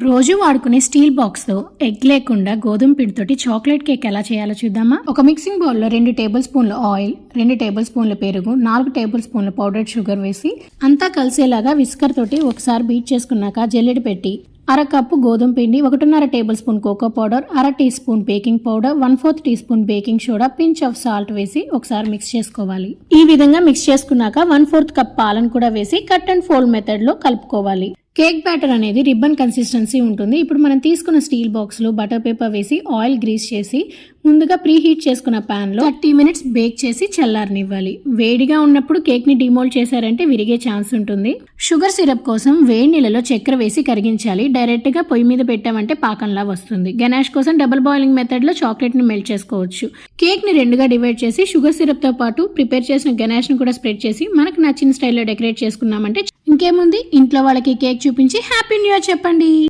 రోజు వాడుకునే steel box తో ఎగ్ లేకుండా గోధుమ పిండితోటి చాక్లెట్ కేక్ ఎలా చేయాలో చూద్దామా. ఒక మిక్సింగ్ బౌల్ లో 2 టేబుల్ స్పూన్ల ఆయిల్, 2 టేబుల్ స్పూన్ల పెరుగు, 4 టేబుల్ స్పూన్ల పౌడర్డ్ షుగర్ వేసి అంతా కలిసేలాగా విస్కర్ తోటి ఒకసారి బీట్ చేసుకున్నాక జల్లెడ పెట్టి అరకప్పు గోధుమ పిండి, 1.5 tablespoon cocoa powder, 1/2 teaspoon baking powder, 1/4 teaspoon baking soda, pinch of salt వేసి ఒకసారి మిక్స్ చేసుకోవాలి. ఈ విధంగా మిక్స్ చేసుకున్నాక 1/4 కప్ పాలను కూడా వేసి కట్ అండ్ ఫోల్డ్ మెథడ్ లో కలుపుకోవాలి. కేక్ బ్యాటర్ అనేది రిబ్బన్ కన్సిస్టెన్సీ ఉంటుంది. ఇప్పుడు మనం తీసుకున్న స్టీల్ బాక్స్ లో బటర్ పేపర్ వేసి ఆయిల్ గ్రీస్ చేసి ముందుగా ప్రీ హీట్ చేసుకున్న పాన్ లో 30 మినిట్స్ బేక్ చేసి చల్లారనివ్వాలి. వేడిగా ఉన్నప్పుడు కేక్ ని డిమోల్డ్ చేశారంటే విరిగే ఛాన్స్ ఉంటుంది. షుగర్ సిరప్ కోసం వేడి నీళ్ళలో చక్కెర వేసి కరిగించాలి. డైరెక్ట్ గా పొయ్యి మీద పెట్టామంటే పాకంలా వస్తుంది. గనాష్ కోసం డబుల్ బాయిలింగ్ మెథడ్ లో చాక్లెట్ ని మెల్ట్ చేసుకోవచ్చు. కేక్ ని 2గా డివైడ్ చేసి షుగర్ సిరప్ తో పాటు ప్రిపేర్ చేసిన గనాష్ ని కూడా స్ప్రెడ్ చేసి మనకు నచ్చిన స్టైల్లో డెకరేట్ చేసుకున్నామంటే ఇంకేముంది, ఇంట్లో వాళ్ళకి కేక్ చూపించి హ్యాపీ న్యూ ఇయర్ చెప్పండి.